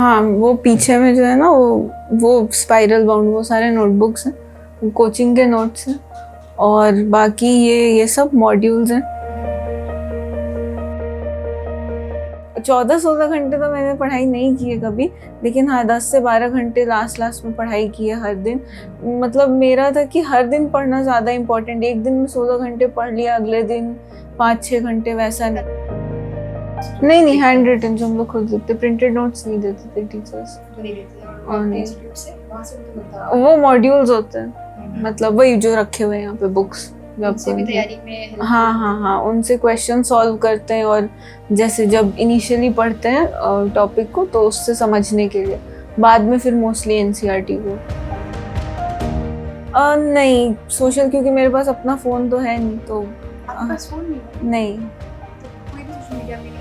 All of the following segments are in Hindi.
हाँ, वो पीछे में जो है ना वो स्पाइरल बाउंड वो सारे नोटबुक्स हैं, कोचिंग के नोट्स हैं और बाकी ये सब मॉड्यूल्स हैं। 14-16 घंटे तो मैंने पढ़ाई नहीं की है कभी, लेकिन हाँ 10 से 12 घंटे लास्ट में पढ़ाई की है हर दिन। मतलब मेरा था कि हर दिन पढ़ना ज़्यादा इम्पोर्टेंट, एक दिन में 16 घंटे पढ़ लिया, अगले दिन 5-6 घंटे, वैसा नहीं हैंड रिटन जो हम लोग खुद लिखते, प्रिंटेड नोट्स नहीं देते थे टीचर्स। वो मॉड्यूल्स होते हैं, मतलब वही जो रखे हुए हैं यहाँ पे बुक्स, तैयारी में हाँ उनसे क्वेश्चन सॉल्व करते हैं। और जैसे जब इनिशियली पढ़ते हैं टॉपिक को तो उससे समझने के लिए, बाद में फिर मोस्टली एनसीईआरटी को। नहीं सोशल, क्योंकि मेरे पास अपना फ़ोन तो है नहीं, तो आपके पास फोन नहीं? तो कोई भी सोशल मीडिया पे नहीं है?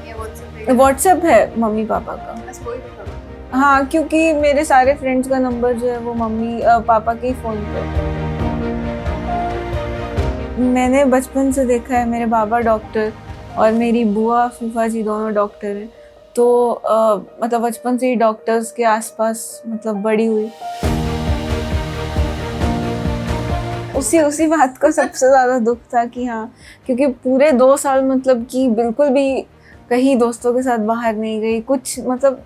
व्हाट्सएप है मम्मी पापा का। बस कोई भी हाँ, क्योंकि मेरे सारे फ्रेंड्स का नंबर जो है वो मम्मी पापा के ही फ़ोन पे। मैंने बचपन से देखा है, मेरे बाबा डॉक्टर और मेरी बुआ फूफा जी दोनों डॉक्टर हैं, तो मतलब बचपन से ही डॉक्टर्स के आसपास मतलब बड़ी हुई। उसी बात का सबसे ज़्यादा दुख था कि हाँ, क्योंकि पूरे 2 साल मतलब कि बिल्कुल भी कहीं दोस्तों के साथ बाहर नहीं गई, कुछ मतलब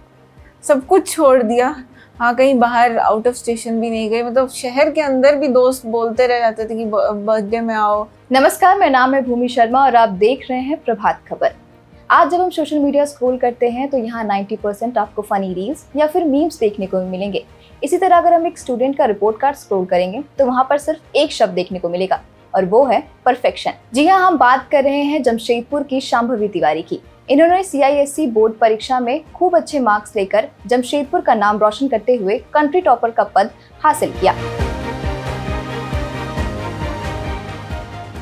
सब कुछ छोड़ दिया। हाँ, कहीं बाहर आउट ऑफ स्टेशन भी नहीं गए, मतलब शहर के अंदर भी दोस्त बोलते रह जाते थे कि बर्थडे में आओ। नमस्कार, मेरा नाम है भूमि शर्मा और आप देख रहे हैं प्रभात खबर। आज जब हम सोशल मीडिया स्क्रॉल करते हैं तो यहाँ 90% आपको फनी रील्स या फिर मीम्स देखने को मिलेंगे। इसी तरह अगर हम एक स्टूडेंट का रिपोर्ट कार्ड स्क्रॉल करेंगे तो वहाँ पर सिर्फ एक शब्द देखने को मिलेगा और वो है परफेक्शन। जी हाँ, हम बात कर रहे हैं जमशेदपुर की शांभवी तिवारी की। इन्होंने CISE बोर्ड परीक्षा में खूब अच्छे मार्क्स लेकर जमशेदपुर का नाम रोशन करते हुए कंट्री टॉपर का पद हासिल किया।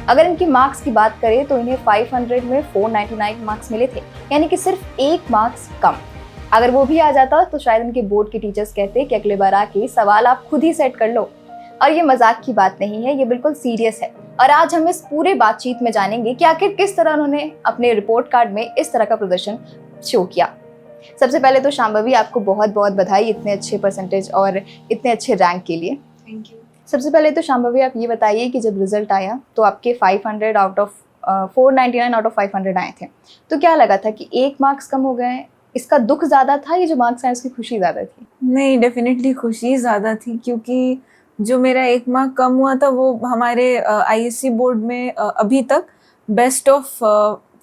अगर इनकी मार्क्स की बात करें तो इन्हें 500 में 499 मार्क्स मिले थे, यानी कि सिर्फ 1 मार्क्स कम। अगर वो भी आ जाता तो शायद इनके बोर्ड के टीचर्स कहते कि अगले बार आके सवाल आप खुद ही सेट कर लो। और ये मजाक की बात नहीं है, ये बिल्कुल सीरियस है। और आज हम इस पूरे बातचीत में जानेंगे कि आखिर किस तरह उन्होंने अपने रिपोर्ट कार्ड में इस तरह का प्रदर्शन शो किया। सबसे पहले तो शांभवी, आपको बहुत बहुत बधाई इतने अच्छे परसेंटेज और इतने अच्छे रैंक के लिए। Thank you. सबसे पहले तो शांभवी आप ये बताइए कि जब रिजल्ट आया तो आपके 500 आउट ऑफ 499 आउट ऑफ 500 आए थे, तो क्या लगा था कि 1 मार्क्स कम हो गए, इसका दुख ज्यादा था, ये जो मार्क्स आए उसकी खुशी ज्यादा थी? नहीं, डेफिनेटली खुशी ज़्यादा थी, क्योंकि जो मेरा 1 मार्क कम हुआ था वो हमारे ISC बोर्ड में अभी तक बेस्ट ऑफ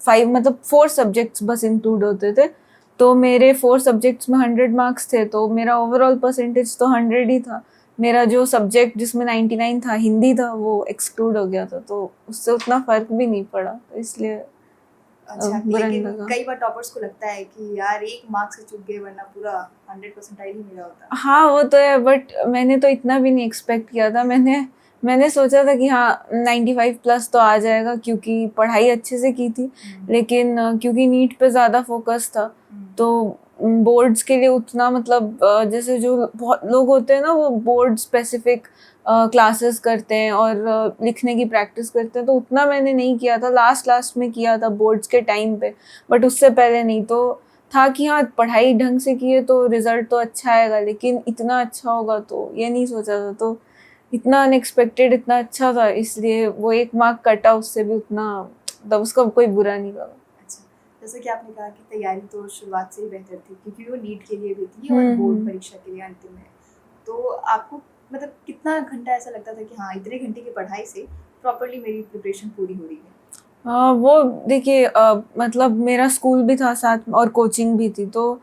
5 मतलब 4 सब्जेक्ट्स बस इंक्लूड होते थे, तो मेरे 4 सब्जेक्ट्स में 100 मार्क्स थे, तो मेरा ओवरऑल परसेंटेज तो 100 ही था। मेरा जो सब्जेक्ट जिसमें 99 था, हिंदी था, वो एक्सक्लूड हो गया था, तो उससे उतना फ़र्क भी नहीं पड़ा, तो इसलिए अच्छा, बुरा नहीं लेकिन लगा। कई बार टॉपर्स को लगता है कि यार 1 मार्क्स से चूक गए, वरना पूरा 100% ही मिला होता। हाँ वो तो है, बट मैंने तो इतना भी नहीं एक्सपेक्ट किया था। मैंने सोचा था कि हाँ 95 प्लस तो आ जाएगा, क्योंकि पढ़ाई अच्छे से की थी, लेकिन क्योंकि नीट पे ज़्यादा फोकस था, तो बोर्ड्स के लिए उतना मतलब जैसे जो बहुत लोग होते हैं ना, वो बोर्ड स्पेसिफिक क्लासेस करते हैं और लिखने की प्रैक्टिस करते हैं, तो उतना मैंने नहीं किया था। लास्ट में किया था बोर्ड्स के टाइम पे, बट उससे पहले नहीं। तो था कि हाँ पढ़ाई ढंग से किए तो रिजल्ट तो अच्छा आएगा, लेकिन इतना अच्छा होगा तो ये नहीं सोचा था, तो इतना अनएक्सपेक्टेड इतना अच्छा था, इसलिए वो 1 मार्क कटा, उससे भी उतना मतलब उसका कोई बुरा नहीं लगा। अच्छा, जैसे कि आपने कहा कि तैयारी तो शुरुआत से ही बेहतर थी, क्योंकि वो नीट के लिए भी थी और बोर्ड परीक्षा के लिए अंतिम है, तो आपको मतलब कितना घंटा ऐसा लगता था कि हाँ इतने घंटे की पढ़ाई से प्रॉपरली मेरी प्रिपरेशन पूरी हो रही है? वो देखिए मतलब मेरा स्कूल भी था साथ में और कोचिंग भी थी, तो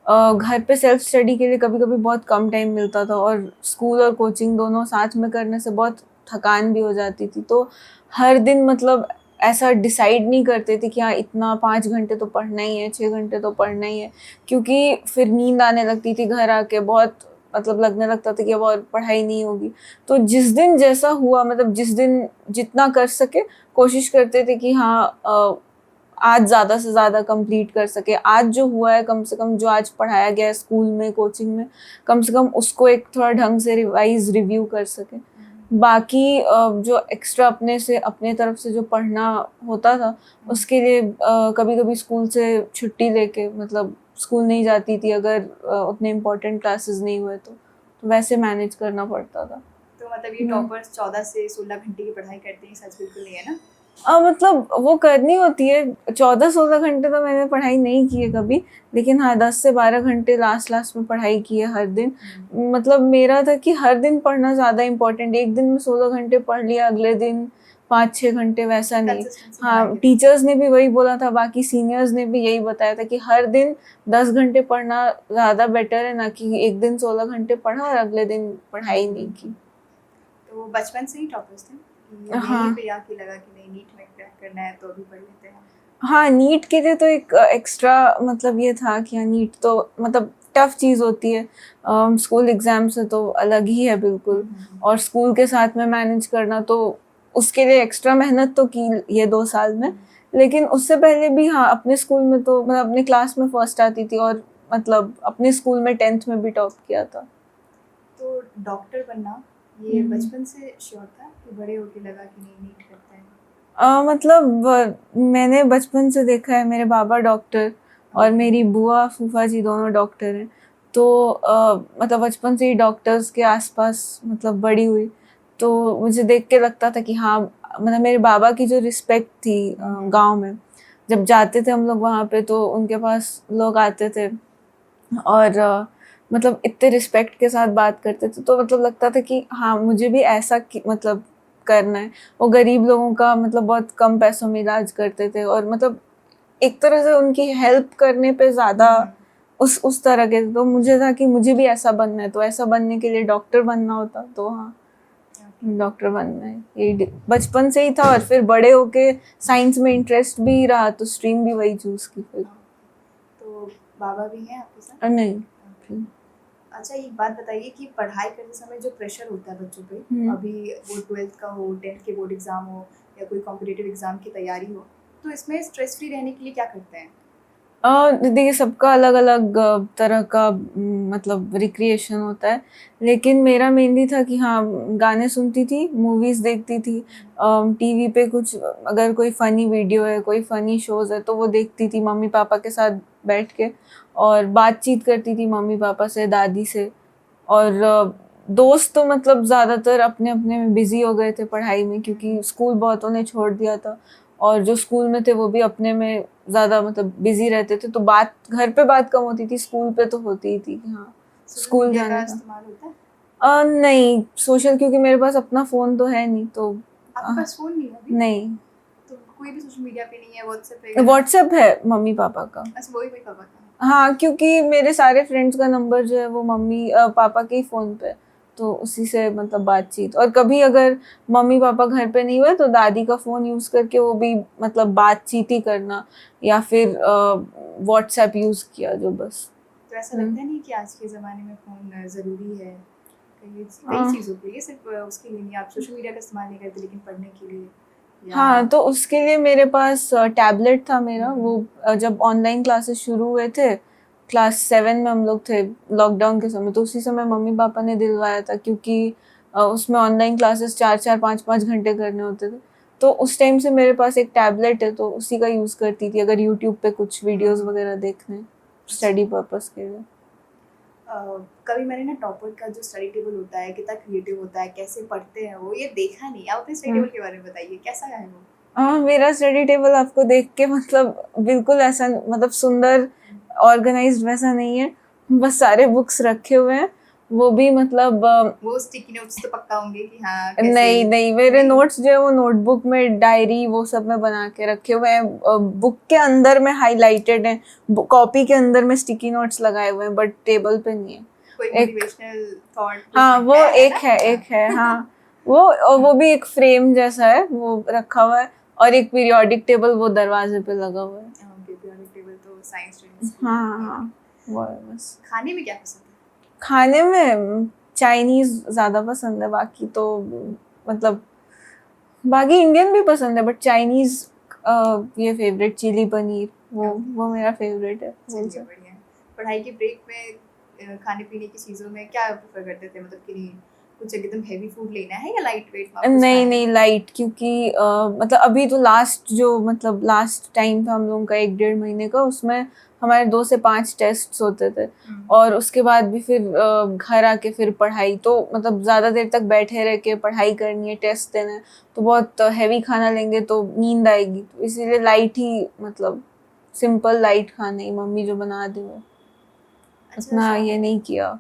घर पे सेल्फ स्टडी के लिए कभी कभी बहुत कम टाइम मिलता था, और स्कूल और कोचिंग दोनों साथ में करने से बहुत थकान भी हो जाती थी, तो हर दिन मतलब ऐसा डिसाइड नहीं करते थे कि हाँ इतना 5 घंटे तो पढ़ना ही है, 6 घंटे तो पढ़ना ही है, क्योंकि फिर नींद आने लगती थी घर आके, बहुत मतलब लगने लगता था कि अब और पढ़ाई नहीं होगी। तो जिस दिन जैसा हुआ, मतलब जिस दिन जितना कर सके कोशिश करते थे कि हाँ आज ज़्यादा से ज़्यादा कंप्लीट कर सके। आज जो हुआ है, कम से कम जो आज पढ़ाया गया है स्कूल में कोचिंग में, कम से कम उसको एक थोड़ा ढंग से रिव्यू कर सके। बाकी जो एक्स्ट्रा अपने तरफ से जो पढ़ना होता था, उसके लिए कभी कभी स्कूल से छुट्टी लेके मतलब स्कूल नहीं जाती थी अगर उतने इम्पोर्टेंट क्लासेस नहीं हुए तो वैसे मैनेज करना पड़ता था। तो मतलब ये टॉपर्स 14 से 16 घंटे की पढ़ाई करते हैं, सच बिल्कुल नहीं है ना? मतलब वो करनी होती है, 14-16 घंटे तो मैंने पढ़ाई नहीं की है कभी, लेकिन हाँ 10 से 12 घंटे लास्ट में पढ़ाई की है हर दिन। मतलब मेरा था कि हर दिन पढ़ना ज़्यादा इम्पोर्टेंट है, एक दिन में 16 घंटे पढ़ लिया, अगले दिन 5-6 घंटे, वैसा नहीं। Consistency हाँ, बना के टीचर्स ने भी वही बोला था, बाकी सीनियर्स ने भी यही बताया था कि हर दिन 10 घंटे पढ़ना ज़्यादा बेटर है, ना कि एक दिन 16 घंटे पढ़ा और अगले दिन पढ़ाई नहीं की। तो बचपन से ही टॉपर्स थे कि हाँ। यहीं पे आके लगा कि नहीं नीट में क्रैक करना है तो अभी पढ़ लेते हैं? हाँ, नीट के लिए तो एक एक्स्ट्रा मतलब ये था कि हाँ नीट तो मतलब टफ चीज़ होती है, स्कूल एग्ज़ाम से तो अलग ही है बिल्कुल, और स्कूल के साथ में मैनेज करना, तो उसके लिए एक्स्ट्रा मेहनत तो की ये 2 साल में। लेकिन उससे पहले भी हाँ अपने स्कूल में तो मतलब अपने क्लास में फर्स्ट आती थी, और मतलब अपने स्कूल में 10th में भी टॉप किया था। तो डॉक्टर बनना ये हम्म। बचपन से श्योर था कि बड़े होके लगा कि नहीं नीट करते हैं? मतलब मैंने बचपन से देखा है, मेरे बाबा डॉक्टर और मेरी बुआ फूफा जी दोनों डॉक्टर हैं, तो मतलब बचपन से ही डॉक्टर्स के आसपास मतलब बड़ी हुई, तो मुझे देख के लगता था कि हाँ मतलब मेरे बाबा की जो रिस्पेक्ट थी गांव में, जब जाते थे हम लोग वहाँ पे तो उनके पास लोग आते थे और मतलब इतने रिस्पेक्ट के साथ बात करते थे, तो मतलब लगता था कि हाँ मुझे भी ऐसा मतलब करना है। वो गरीब लोगों का मतलब बहुत कम पैसों में इलाज करते थे, और मतलब एक तरह से उनकी हेल्प करने पे ज़्यादा उस तरह के, तो मुझे था कि मुझे भी ऐसा बनना है, तो ऐसा बनने के लिए डॉक्टर बनना होता, तो हाँ डॉक्टर बनना है, ये बचपन से ही था। और फिर बड़े होके साइंस में इंटरेस्ट भी रहा तो स्ट्रीम भी वही चूज़ की फिर। तो बाबा भी हैं आपके साथ? नहीं। अच्छा एक बात बताइए कि पढ़ाई करते समय जो प्रेशर होता है बच्चों पे, अभी वो 12th का हो, 10th के बोर्ड एग्जाम हो या कोई कॉम्पिटिटिव एग्जाम की तैयारी हो, तो इसमें स्ट्रेस फ्री रहने के लिए क्या करते हैं? देखिए सबका अलग अलग तरह का मतलब रिक्रिएशन होता है, लेकिन मेरा मेनली था कि हाँ गाने सुनती थी, मूवीज़ देखती थी, टीवी पे कुछ अगर कोई फ़नी वीडियो है, कोई फ़नी शोज़ है तो वो देखती थी मम्मी पापा के साथ बैठ के, और बातचीत करती थी मम्मी पापा से, दादी से। और दोस्त तो मतलब ज़्यादातर अपने अपने में बिज़ी हो गए थे पढ़ाई में, क्योंकि स्कूल बहुतों ने छोड़ दिया था, और जो स्कूल में थे वो भी अपने में ज़्यादा मतलब बिज़ी रहते थे, तो बात घर पे बात कम होती थी, स्कूल पे तो होती ही थी कि हाँ स्कूल मीडिया जाने का का। इस्तेमाल होता है? नहीं सोशल, क्योंकि मेरे पास अपना फ़ोन तो है नहीं, तो आपके पास फोन नहीं है अभी? नहीं। तो कोई भी सोशल मीडिया पे नहीं है, व्हाट्सएप पे? व्हाट्सएप है मम्मी पापा का। अच्छा वही वही पापा का। हाँ, क्योंकि मेरे सारे फ्रेंड्स का नंबर जो है वो मम्मी पापा के ही फ़ोन पे, तो उसी से मतलब बातचीत, और कभी अगर मम्मी पापा घर पे नहीं हुए तो दादी का फ़ोन यूज़ करके वो भी मतलब बातचीत ही करना, या फिर व्हाट्सएप यूज़ किया जो बस। तो ऐसा लगता है नहीं कि आज के ज़माने में फ़ोन ज़रूरी है कई हाँ। चीज़ों के लिए, सिर्फ उसके लिए नहीं? आप सोशल मीडिया का इस्तेमाल नहीं करते लेकिन पढ़ने के लिए हाँ, तो उसके लिए मेरे पास टैबलेट था मेरा, वो जब ऑनलाइन क्लासेस शुरू हुए थे, क्लास 7 में हम लोग थे लॉकडाउन के समय, तो उसी समय मम्मी पापा ने दिलवाया था, क्योंकि उसमें ऑनलाइन क्लासेस 4-4 5-5 घंटे करने होते थे, तो उस टाइम से मेरे पास एक टैबलेट है, तो उसी का यूज़ करती थी अगर यूट्यूब पे कुछ वीडियोस वगैरह देखने स्टडी पर्पस के लिए। कभी मैंने ना टॉपर का जो स्टडी टेबल होता है कितना क्रिएटिव होता है, कैसे पढ़ते हैं वो, ये देखा नहीं। आप अपने स्टडी टेबल के बारे में बताइए, कैसा है वो? हाँ, मेरा स्टडी टेबल आपको देख के मतलब बिल्कुल ऐसा मतलब सुंदर ऑर्गेनाइज्ड वैसा नहीं है, बस सारे बुक्स रखे हुए हैं, वो भी मतलब वो स्टिकी नोट्स तो पक्का होंगे कि हाँ कैसे? नहीं मेरे नहीं? नोट्स जो है वो नोटबुक में, डायरी वो सब में बना के रखे हुए हैं, बुक के अंदर में हाईलाइटेड है, कॉपी के अंदर में स्टिकी नोट्स लगाए हुए हैं, बट टेबल पे नहीं है। कोई एक मोटिवेशनल थॉट? हाँ वो एक है हाँ, वो भी एक फ्रेम जैसा है वो रखा हुआ है, और एक पीरियोडिक टेबल वो दरवाजे पे लगा हुआ है। पीरियोडिक टेबल तो साइंस स्टूडेंट्स। हाँ वो है बस। खाने में क्या पसंद है? खाने में चाइनीज ज़्यादा पसंद है, बाकी तो मतलब बाकी इंडियन भी पसंद है, बट चाइनीज ये फेवरेट, चिली पनीर वो मेरा फेवरेट है। चलिए बढ़िया है। पढ़ाई के ब्रेक में खाने पीने की चीज़ों में क्या प्रेफर करते थे? मतलब कि नहीं कुछ एकदम हेवी फूड लेना है या लाइट वेट? नहीं नहीं लाइट, क्योंकि मतलब अभी तो लास्ट टाइम था हम लोगों का 1-1.5 महीने का, उसमें हमारे 2 से 5 टेस्ट होते थे और उसके बाद भी फिर घर आके फिर पढ़ाई, तो मतलब ज़्यादा देर तक बैठे रह के पढ़ाई करनी है, टेस्ट देना है, तो बहुत हैवी खाना लेंगे तो नींद आएगी, तो इसीलिए लाइट ही, मतलब सिंपल लाइट खाना ही, मम्मी जो बना दे वो, उतना ये नहीं किया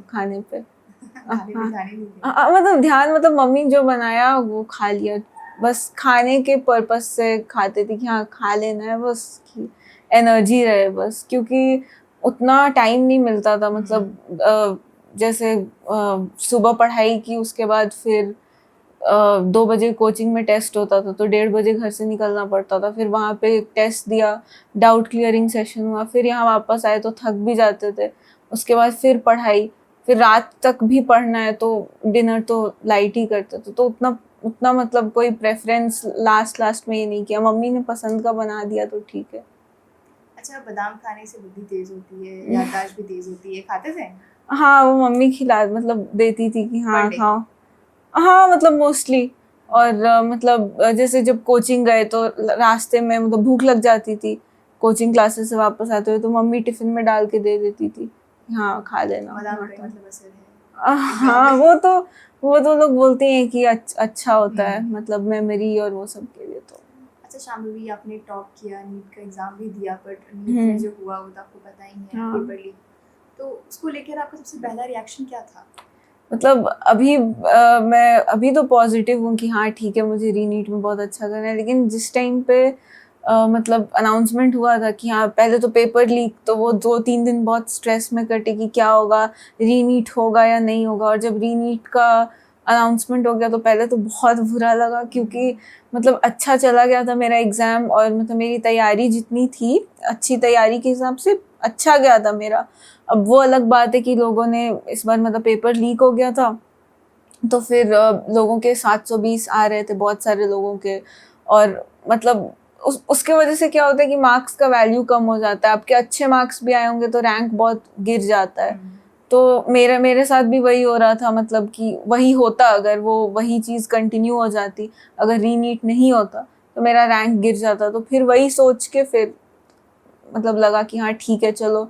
खाने पे। मतलब ध्यान, मतलब मम्मी जो बनाया वो खा लिया, बस खाने के पर्पस से खाते थे कि हाँ खा लेना है, बस की एनर्जी रहे बस, क्योंकि उतना टाइम नहीं मिलता था, मतलब जैसे सुबह पढ़ाई की, उसके बाद फिर 2 बजे कोचिंग में टेस्ट होता था, तो 1:30 बजे घर से निकलना पड़ता था, फिर वहाँ पे टेस्ट दिया, डाउट क्लियरिंग सेशन हुआ, फिर यहाँ वापस आए तो थक भी जाते थे, उसके बाद फिर पढ़ाई, फिर रात तक भी पढ़ना है, तो डिनर तो लाइट ही करते थे, तो उतना मतलब कोई प्रेफरेंस लास्ट में ये नहीं किया, मम्मी ने पसंद का बना दिया तो ठीक है। अच्छा, बादाम खाने से बुद्धि तेज होती है, याददाश्त भी तेज होती है, खाते थे? हाँ, वो मम्मी खिला, मतलब देती थी कि हाँ खाओ, हाँ मतलब मोस्टली। और मतलब जैसे जब कोचिंग गए तो रास्ते में मतलब भूख लग जाती थी, कोचिंग क्लासेस से वापस आते हुए, तो मम्मी टिफिन में डाल के दे देती थी, हाँ खा लेना। बादाम का मतलब असर है। हाँ, वो तो लोग बोलते हैं कि अच्छा होता है, मतलब मेमोरी और वो सब के लिए। तो अच्छा शांभवी, आपने टॉप किया, नीट का एग्जाम भी दिया, बट नीट में जो हुआ वो तो आपको पता ही है, पेपर लीक, तो उसको लेकर आपका सबसे पहला रिएक्शन क्या था? मतलब मैं अभी तो पॉजिटिव हूँ कि हाँ ठीक है, मुझे रीनीट में बहुत अच्छा करना है, लेकिन जिस टाइम पे मतलब अनाउंसमेंट हुआ था कि हाँ पहले तो पेपर लीक, तो वो 2-3 दिन बहुत स्ट्रेस में कटे कि क्या होगा, रीनीट होगा या नहीं होगा, और जब रीनीट का अनाउंसमेंट हो गया तो पहले तो बहुत बुरा लगा, क्योंकि मतलब अच्छा चला गया था मेरा एग्ज़ाम, और मतलब मेरी तैयारी जितनी थी, अच्छी तैयारी के हिसाब से अच्छा गया था मेरा। अब वो अलग बात है कि लोगों ने इस बार, मतलब पेपर लीक हो गया था, तो फिर लोगों के 720 आ रहे थे, बहुत सारे लोगों के, और मतलब उसके वजह से क्या होता है कि मार्क्स का वैल्यू कम हो जाता है, आपके अच्छे मार्क्स भी आए होंगे तो रैंक बहुत गिर जाता है। तो मेरे साथ भी वही हो रहा था, मतलब कि वही होता, अगर वो वही चीज़ कंटिन्यू हो जाती, अगर रीनीट नहीं होता तो मेरा रैंक गिर जाता, तो फिर वही सोच के फिर मतलब लगा कि हाँ ठीक है, चलो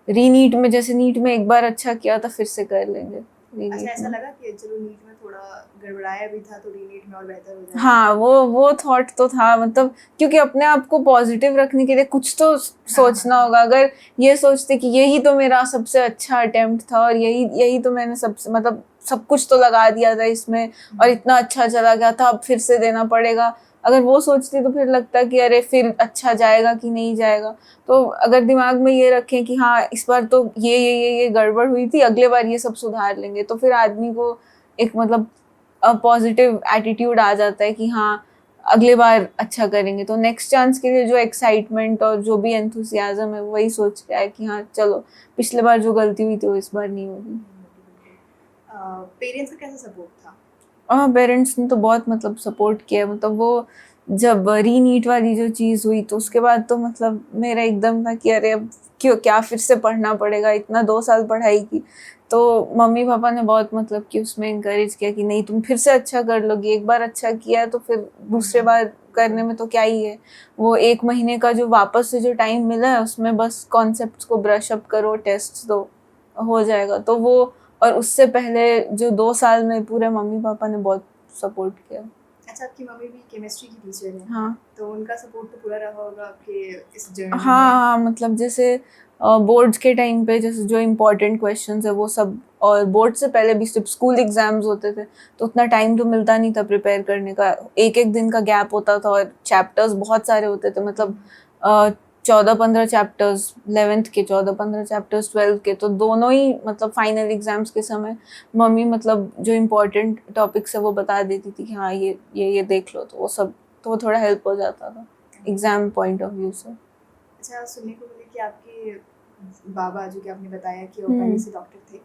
रीनीट में, जैसे नीट में एक बार अच्छा किया था, फिर से कर लेंगे। अच्छा, ऐसा लगा कि चलो नीट में थोड़ा गड़बड़ाया भी था तो रीनीट में और बेहतर हो जाएगा? हाँ, वो थॉट तो था, मतलब क्योंकि अपने आप को पॉजिटिव रखने के लिए कुछ तो सोचना होगा। अगर ये सोचते कि यही तो मेरा सबसे अच्छा अटेम्प्ट था और यही तो मैंने सबसे, मतलब सब कुछ तो लगा दिया था इसमें और इतना अच्छा चला गया था, अब फिर से देना पड़ेगा, अगर वो सोचती तो फिर लगता कि अरे फिर अच्छा जाएगा कि नहीं जाएगा। तो अगर दिमाग में ये रखें कि हाँ इस बार तो ये गड़बड़ हुई थी, अगले बार ये सब सुधार लेंगे, तो फिर आदमी को एक मतलब पॉजिटिव एटीट्यूड आ जाता है कि हाँ अगले बार अच्छा करेंगे। तो नेक्स्ट चांस के लिए जो एक्साइटमेंट और जो भी एंथुसियाज्म है वही सोच के आए कि हाँ चलो पिछले बार जो गलती हुई थी वो इस बार नहीं होगी। पेरेंट्स का कैसा सपोर्ट था? पेरेंट्स ने तो बहुत मतलब सपोर्ट किया, मतलब वो जब रीनीट वाली जो चीज़ हुई तो उसके बाद तो मतलब मेरा एकदम था कि अरे अब क्या फिर से पढ़ना पड़ेगा, इतना 2 साल पढ़ाई की। तो मम्मी पापा ने बहुत मतलब कि उसमें इनकरेज किया कि नहीं तुम फिर से अच्छा कर लोगी, एक बार अच्छा किया है तो फिर दूसरे बार करने में तो क्या ही है, वो 1 महीने का जो वापस से जो टाइम मिला है उसमें बस कॉन्सेप्ट्स को ब्रश अप करो, टेस्ट दो, हो जाएगा। तो वो, और उससे पहले जो 2 साल में पूरे मम्मी पापा ने बहुत सपोर्ट किया। अच्छा, आपकी मम्मी भी केमिस्ट्री की टीचर है? हाँ, तो उनका सपोर्ट तो पूरा रहा होगा आपके इस जर्नी में? हाँ, मतलब जैसे बोर्ड्स के टाइम पे जैसे जो इम्पोर्टेंट क्वेश्चंस है वो सब, और बोर्ड से पहले भी सिर्फ स्कूल एग्जाम्स होते थे तो उतना टाइम तो मिलता नहीं था प्रिपेयर करने का, एक दिन का गैप होता था और चैप्टर्स बहुत सारे होते थे, मतलब 14-15 चैप्टर्स 11th के, 14-15 चैप्टर्स 12th के, तो दोनों ही मतलब फाइनल एग्जाम्स के समय मम्मी मतलब जो इम्पोर्टेंट टॉपिक्स है वो बता देती थी कि हाँ ये देख लो, तो वो सब, तो वो थोड़ा हेल्प हो जाता था एग्जाम पॉइंट ऑफ व्यू से। अच्छा, सुनने को मिले कि आपके बाबा, जो कि आपने बताया कि वो पहले से डॉक्टर थे,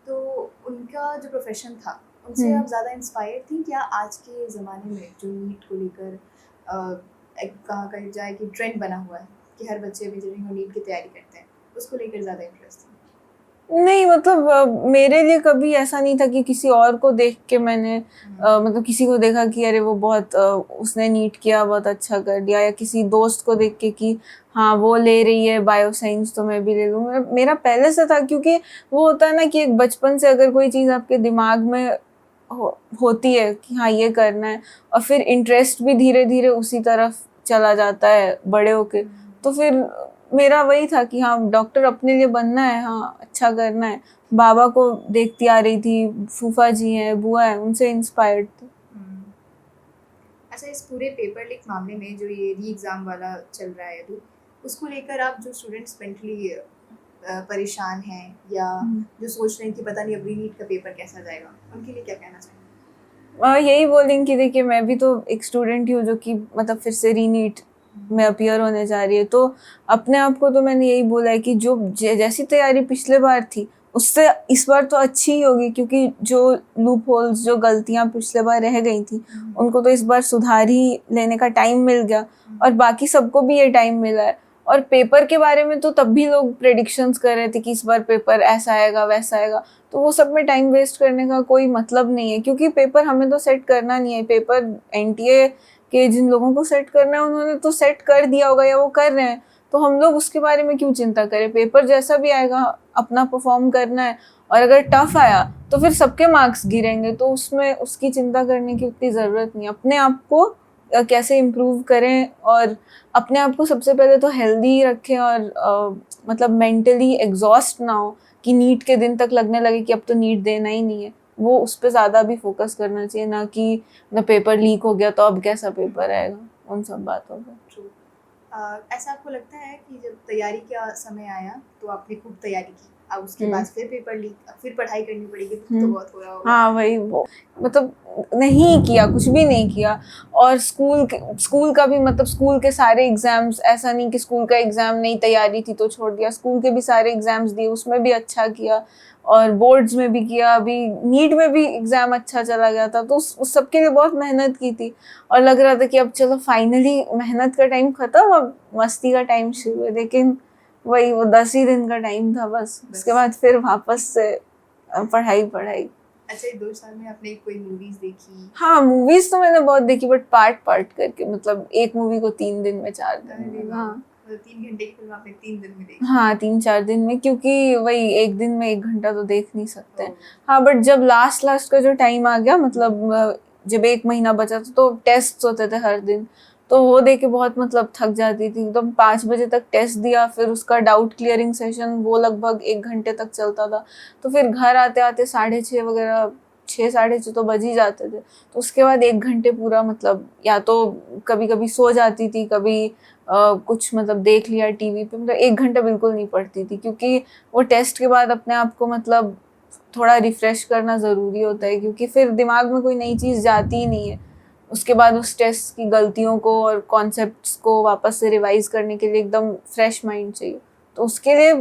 तो उनका जो प्रोफेशन था उनसे आप ज़्यादा इंस्पायर थी क्या आज के ज़माने में जो नीट को लेकर कहा जाए कि ट्रेंड बना हुआ है कि हर बच्चे इंजीनियरिंग और नीट की तैयारी करते हैं, उसको लेकर ज़्यादा इंटरेस्ट था? नहीं मतलब मेरे लिए कभी ऐसा नहीं था कि किसी और को देख के मैंने मतलब किसी को देखा कि अरे वो बहुत उसने नीट किया बहुत अच्छा कर दिया, या किसी दोस्त को देख के कि हाँ वो ले रही है बायो साइंस तो मैं भी ले लूँ। मेरा पहले से था, क्योंकि वो होता है ना कि एक बचपन से अगर कोई चीज़ आपके दिमाग में होती है कि हाँ ये करना है, और फिर इंटरेस्ट भी धीरे धीरे उसी तरफ चला जाता है बड़े होके, तो फिर मेरा वही था कि हाँ डॉक्टर अपने लिए बनना है, हाँ अच्छा करना है। बाबा को देखती आ रही थी, फूफा जी हैं, बुआ है, उनसे इंस्पायर्ड थी। अच्छा, इस पूरे पेपर लीक मामले में जो ये री एग्ज़ाम वाला चल रहा है अभी, उसको लेकर आप जो स्टूडेंट्स मेंटली परेशान हैं या जो सोच रहे हैं कि पता नहीं अब री नीट का पेपर कैसा जाएगा, उनके लिए क्या कहना चाहेंगे? यही बोलेंगे कि देखिए मैं भी तो एक स्टूडेंट ही हूँ जो कि मतलब फिर से री नीट में अपीयर होने जा रही है, तो अपने आप को तो मैंने यही बोला है कि जो जैसी तैयारी पिछले बार थी उससे इस बार तो अच्छी ही होगी, क्योंकि जो लूप होल्स जो गलतियां पिछले बार रह गई थी उनको तो इस बार सुधार ही लेने का टाइम मिल गया, और बाकी सबको भी ये टाइम मिला है। और पेपर के बारे में तो तब भी लोग प्रेडिक्शंस कर रहे थे कि इस बार पेपर ऐसा आएगा वैसा आएगा, तो वो सब में टाइम वेस्ट करने का कोई मतलब नहीं है, क्योंकि पेपर हमें तो सेट करना नहीं है। पेपर एनटीए के जिन लोगों को सेट करना है उन्होंने तो सेट कर दिया होगा या वो कर रहे हैं, तो हम लोग उसके बारे में क्यों चिंता करें। पेपर जैसा भी आएगा अपना परफॉर्म करना है, और अगर टफ आया तो फिर सबके मार्क्स गिरेंगे, तो उसमें उसकी चिंता करने की उतनी ज़रूरत नहीं। अपने आप को कैसे इम्प्रूव करें, और अपने आप को सबसे पहले तो हेल्दी रखें, और मतलब मेंटली एग्जॉस्ट ना हो कि नीट के दिन तक लगने लगे कि अब तो नीट देना ही नहीं है। वो उस पर ज़्यादा भी फोकस करना चाहिए, ना कि पेपर लीक हो गया तो अब कैसा पेपर आएगा, उन सब बातों पर। ट्रू। ऐसा आपको लगता है कि जब तैयारी का समय आया तो आपने खूब तैयारी की, अब उसके बाद फिर पेपर लीक, अब फिर पढ़ाई करनी पड़ेगी, तो बहुत हो रहा होगा? हाँ वही, वो मतलब नहीं किया, कुछ भी नहीं किया। और स्कूल का भी मतलब स्कूल के सारे एग्जाम्स, ऐसा नहीं कि स्कूल का एग्जाम नहीं तैयारी थी तो छोड़ दिया, स्कूल के भी सारे एग्जाम्स दिए, उसमें भी अच्छा किया, और बोर्ड्स में भी किया, अभी नीट में भी एग्जाम अच्छा चला गया था, तो उस सब के लिए बहुत मेहनत की थी। और लग रहा था कि अब चलो फाइनली मेहनत का टाइम खत्म, अब मस्ती का टाइम शुरू है, लेकिन वही वो 10 ही दिन का टाइम था बस, उसके बाद फिर वापस से पढ़ाई। अच्छा, ये 2 साल में आपने कोई मूवीज देखी? हाँ मूवीज तो मैंने बहुत देखी, बट पार्ट करके, मतलब एक मूवी को 3 दिन में 4 दिन। हाँ मतलब 3 घंटे की फिल्म आपने 3 दिन में देखी? हाँ 3-4 दिन में, क्योंकि वही एक दिन में 1 घंटा तो देख नहीं सकते। हाँ बट जब लास्ट का जो टाइम आ गया, मतलब जब 1 महीना बचा था तो टेस्ट होते थे हर दिन, तो वो देख के बहुत मतलब थक जाती थी एकदम। 5 बजे तक टेस्ट दिया, फिर उसका डाउट क्लियरिंग सेशन वो लगभग 1 घंटे तक चलता था, तो फिर घर आते आते 6:30 वगैरह, 6-6:30 तो बज ही जाते थे। तो उसके बाद 1 घंटे पूरा मतलब या तो कभी कभी सो जाती थी, कभी कुछ मतलब देख लिया टीवी पे, मतलब 1 घंटा बिल्कुल नहीं पढ़ती थी, क्योंकि वो टेस्ट के बाद अपने आप को मतलब थोड़ा रिफ्रेश करना ज़रूरी होता है, क्योंकि फिर दिमाग में कोई नई चीज़ जाती ही नहीं है। उसके बाद उस टेस्ट की गलतियों को और कॉन्सेप्ट्स को वापस से रिवाइज करने के लिए एकदम फ्रेश माइंड चाहिए, तो उसके लिए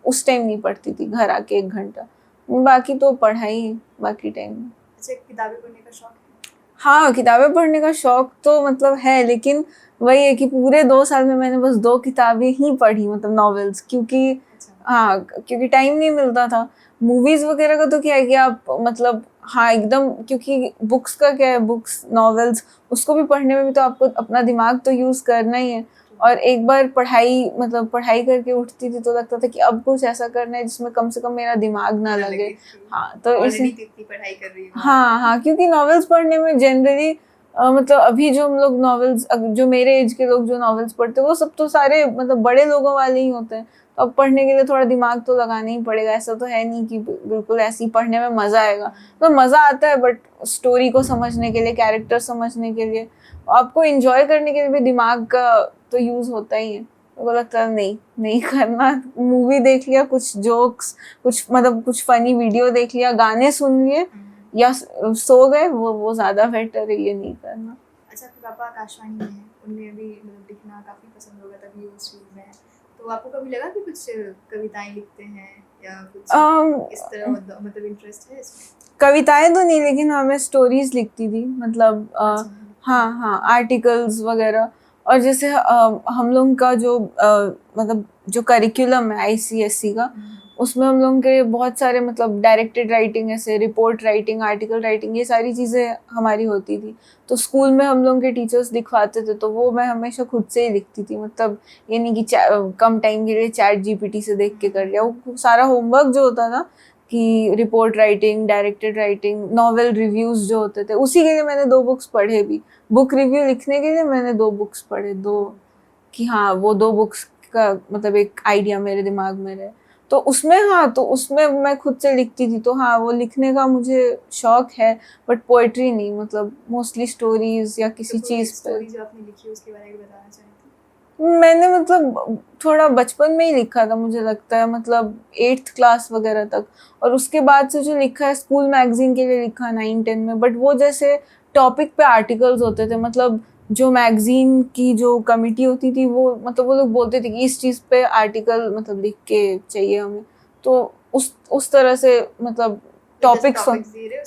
उस टाइम नहीं पढ़ती थी, घर आके 1 घंटा, बाकी तो पढ़ाई बाकी टाइम में। अच्छा, किताबें पढ़ने का शौक है? हाँ किताबें पढ़ने का शौक तो मतलब है, लेकिन वही है कि पूरे 2 साल में मैंने बस 2 किताबें ही पढ़ी, मतलब नॉवेल्स, क्योंकि हाँ क्योंकि टाइम नहीं मिलता था। मूवीज वगैरह का तो क्या है कि आप मतलब हाँ एकदम, क्योंकि बुक्स का क्या है, बुक्स नॉवेल्स उसको भी पढ़ने में भी तो आपको अपना दिमाग तो यूज़ करना ही है, और एक बार पढ़ाई करके उठती थी तो लगता था कि अब कुछ ऐसा करना है जिसमें कम से कम मेरा दिमाग ना लगे। हाँ तो इतनी पढ़ाई कर रही हूँ। हाँ क्योंकि नॉवेल्स पढ़ने में जनरली मतलब अभी जो हम लोग नॉवेल्स, जो मेरे एज के लोग जो नॉवेल्स पढ़ते हैं वो सब तो सारे मतलब बड़े लोगों वाले ही होते हैं, तो अब पढ़ने के लिए थोड़ा दिमाग तो लगाना ही पड़ेगा। ऐसा तो है नहीं कि बिल्कुल ऐसे ही पढ़ने में मज़ा आएगा, तो मज़ा आता है, बट स्टोरी को समझने के लिए, कैरेक्टर समझने के लिए, आपको एंजॉय करने के लिए भी दिमाग का तो यूज़ होता ही है। तो लगता है नहीं करना, मूवी देख लिया, कुछ जोक्स, कुछ मतलब कुछ फनी वीडियो देख लिया, गाने सुन लिए या सो गए, वो ज़्यादा बेटर है, ये नहीं करना। अच्छा, आपके पापा आकाशवाणी में हैं, उन्हें भी मतलब लिखना काफ़ी पसंद होगा, तभी वो उस फील्ड में है, तो आपको कभी लगा कि कुछ कविताएं लिखते हैं या कुछ इस तरह मतलब इंटरेस्ट है इसमें? कविताएं तो नहीं, लेकिन हाँ मैं स्टोरीज लिखती थी, मतलब हाँ आर्टिकल्स वगैरह। और जैसे हम लोग का जो मतलब जो करिकुलम है ICSE का, उसमें हम लोगों के बहुत सारे मतलब डायरेक्टेड राइटिंग, ऐसे रिपोर्ट राइटिंग, आर्टिकल राइटिंग, ये सारी चीज़ें हमारी होती थी। तो स्कूल में हम लोगों के टीचर्स लिखवाते थे, तो वो मैं हमेशा खुद से ही लिखती थी। मतलब ये नहीं कि कम टाइम के लिए चैट जीपीटी से देख के कर लिया। वो सारा होमवर्क जो होता था कि report writing, directed writing, novel reviews जो होते थे, उसी के लिए मैंने 2 बुक्स पढ़े भी। बुक रिव्यू लिखने के लिए मैंने 2 बुक्स पढ़े, 2 कि हाँ वो 2 बुक्स का मतलब एक आइडिया मेरे दिमाग में रहे। तो उसमें हाँ, तो उसमें मैं खुद से लिखती थी। तो हाँ, वो लिखने का मुझे शौक है, बट पोएट्री नहीं, मतलब मोस्टली स्टोरीज या किसी तो चीज़ पे। स्टोरी जो आपने लिखी है उसके बारे में बताना चाहेंगे? मैंने मतलब थोड़ा बचपन में ही लिखा था, मुझे लगता है, मतलब 8th क्लास वगैरह तक। और उसके बाद से जो लिखा है स्कूल मैगजीन के लिए लिखा 9-10 में, बट वो जैसे टॉपिक पे आर्टिकल्स होते थे। मतलब जो मैगजीन की जो कमिटी होती थी वो मतलब वो लोग बोलते थे कि इस चीज़ पे आर्टिकल मतलब लिख के चाहिए हमें, तो उस तरह से मतलब टॉपिक्स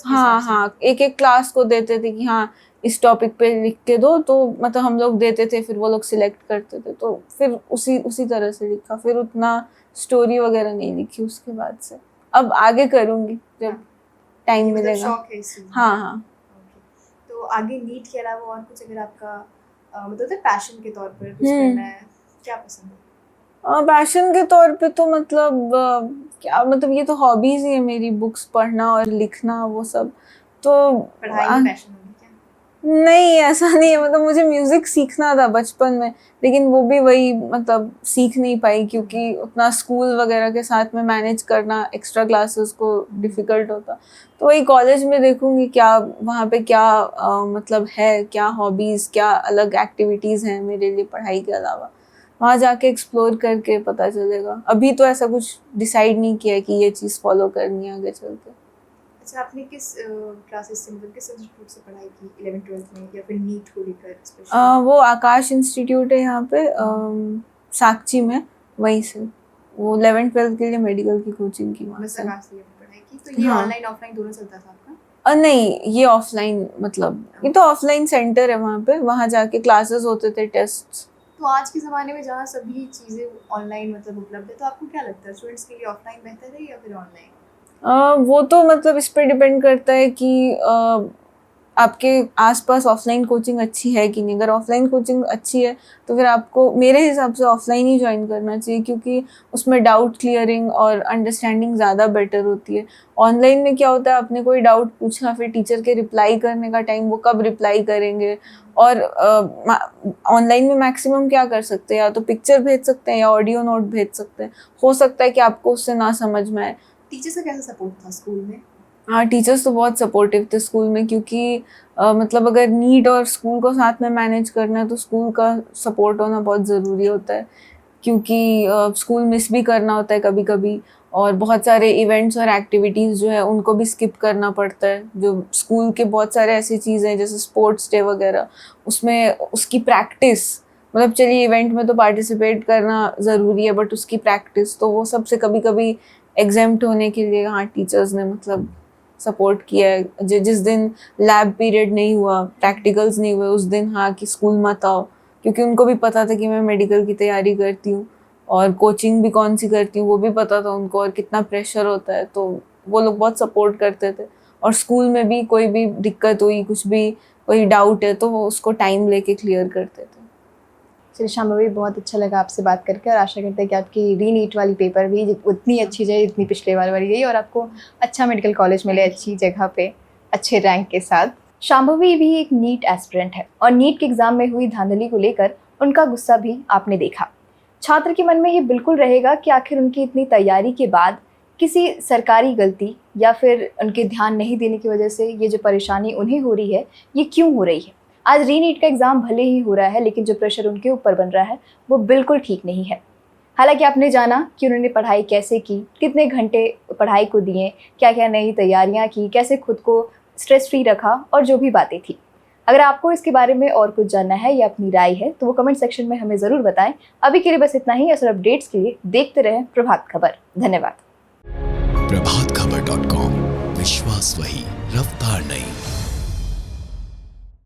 हाँ, एक क्लास को देते थे कि हाँ इस टॉपिक पे लिख के दो, तो मतलब हम लोग देते थे, फिर वो लोग सिलेक्ट करते थे। तो फिर उसी तरह से लिखा, फिर उतना स्टोरी वगैरह नहीं लिखी उसके बाद से। अब आगे करूँगी जब टाइम मतलब मिलेगा। शौक है इस चीज़ में। हाँ। तो आगे नीट के अलावा और कुछ अगर आपका मतलब पैशन के तौर पर कुछ करना है, क्या पसंद है? पैशन के तौर पे तो मतलब क्या मतलब ये तो हॉबीज ही है मेरी, बुक्स पढ़ना और लिखना, वो सब। तो पढ़ाई में पैशन होगी क्या? नहीं, ऐसा नहीं है। मतलब मुझे म्यूजिक सीखना था बचपन में, लेकिन वो भी वही मतलब सीख नहीं पाई, क्योंकि उतना स्कूल वगैरह के साथ में मैनेज करना एक्स्ट्रा क्लासेस को डिफ़िकल्ट होता। तो वही कॉलेज में देखूंगी क्या वहाँ पे क्या मतलब है, क्या हॉबीज़, क्या अलग एक्टिविटीज़ हैं मेरे लिए पढ़ाई के अलावा। वहाँ जाके एक्सप्लोर करके पता चलेगा। अभी तो ऐसा कुछ डिसाइड नहीं किया है कि ये चीज़ फॉलो करनी है आगे चल के। अच्छा, आपने किस क्लासेस से मतलब किस इंस्टीट्यूट से पढ़ाई की 11th-12th में, या फिर नीट को लेकर स्पेशली? वो आकाश इंस्टीट्यूट है यहाँ पे साक्षी में, वहीं से। वो 11th-12th के लिए मेडिकल की कोचिंग की वहाँ बस से। आकाश से पढ़ाई की। तो ये हाँ। ऑनलाइन ऑफलाइन दोनों चलता था आपका? नहीं, ये ऑफलाइन, मतलब ये तो ऑफलाइन सेंटर है वहाँ पे, वहाँ जाके क्लासेस होते थे, टेस्ट। तो आज के ज़माने में जहाँ सभी चीज़ें ऑनलाइन मतलब उपलब्ध है, तो आपको क्या लगता है स्टूडेंट्स के लिए ऑफलाइन बेहतर है या फिर ऑनलाइन? वो तो मतलब इस पे डिपेंड करता है कि आपके आसपास ऑफलाइन कोचिंग अच्छी है कि नहीं। अगर ऑफलाइन कोचिंग अच्छी है तो फिर आपको मेरे हिसाब से ऑफलाइन ही ज्वाइन करना चाहिए, क्योंकि उसमें डाउट क्लियरिंग और अंडरस्टैंडिंग ज़्यादा बेटर होती है। ऑनलाइन में क्या होता है, आपने कोई डाउट पूछा, फिर टीचर के रिप्लाई करने का टाइम, वो कब रिप्लाई करेंगे। और ऑनलाइन में मैक्सिमम क्या कर सकते हैं, या तो पिक्चर भेज सकते हैं या ऑडियो नोट भेज सकते हैं। हो सकता है कि आपको उससे ना समझ में आए। टीचर्स का कैसा सपोर्ट था स्कूल में? हाँ, टीचर्स तो बहुत सपोर्टिव थे स्कूल में, क्योंकि मतलब अगर नीट और स्कूल को साथ में मैनेज करना है तो स्कूल का सपोर्ट होना बहुत ज़रूरी होता है, क्योंकि स्कूल मिस भी करना होता है कभी कभी, और बहुत सारे इवेंट्स और एक्टिविटीज़ जो है उनको भी स्किप करना पड़ता है। जो स्कूल के बहुत सारे ऐसी चीज़ें हैं जैसे स्पोर्ट्स डे वगैरह, उसमें उसकी प्रैक्टिस, मतलब चलिए इवेंट में तो पार्टिसिपेट करना ज़रूरी है, बट उसकी प्रैक्टिस, तो वो सबसे कभी कभी एग्जेम्प्ट होने के लिए हाँ टीचर्स ने मतलब सपोर्ट किया है। जिस दिन लैब पीरियड नहीं हुआ, प्रैक्टिकल्स नहीं हुए, उस दिन हाँ कि स्कूल मत आओ, क्योंकि उनको भी पता था कि मैं मेडिकल की तैयारी करती हूँ और कोचिंग भी कौन सी करती हूँ वो भी पता था उनको, और कितना प्रेशर होता है। तो वो लोग बहुत सपोर्ट करते थे। और स्कूल में भी कोई भी दिक्कत हुई, कुछ भी कोई डाउट है, तो वो उसको टाइम लेके क्लियर करते थे। चलिए शांभवी, बहुत अच्छा लगा आपसे बात करके, और आशा करते हैं कि आपकी री नीट वाली पेपर भी उतनी अच्छी जाए जितनी पिछले बार वाली गई, और आपको अच्छा मेडिकल कॉलेज मिले अच्छी जगह पे अच्छे रैंक के साथ। शांभवी भी एक नीट एस्पिरेंट है, और नीट के एग्जाम में हुई धांधली को लेकर उनका गुस्सा भी आपने देखा। छात्र के मन में ये बिल्कुल रहेगा कि आखिर उनकी इतनी तैयारी के बाद किसी सरकारी गलती या फिर उनके ध्यान नहीं देने की वजह से ये जो परेशानी उन्हें हो रही है, ये क्यों हो रही है। आज री नीट का एग्ज़ाम भले ही हो रहा है, लेकिन जो प्रेशर उनके ऊपर बन रहा है वो बिल्कुल ठीक नहीं है। हालांकि आपने जाना कि उन्होंने पढ़ाई कैसे की, कितने घंटे पढ़ाई को दिए, क्या क्या नई तैयारियां की, कैसे खुद को स्ट्रेस फ्री रखा, और जो भी बातें थी। अगर आपको इसके बारे में और कुछ जानना है या अपनी राय है तो वो कमेंट सेक्शन में हमें ज़रूर बताएं। अभी के लिए बस इतना ही। और अपडेट्स के लिए देखते रहें प्रभात खबर। धन्यवाद। प्रभातखबर.com, विश्वास वही, रफ्तार नहीं।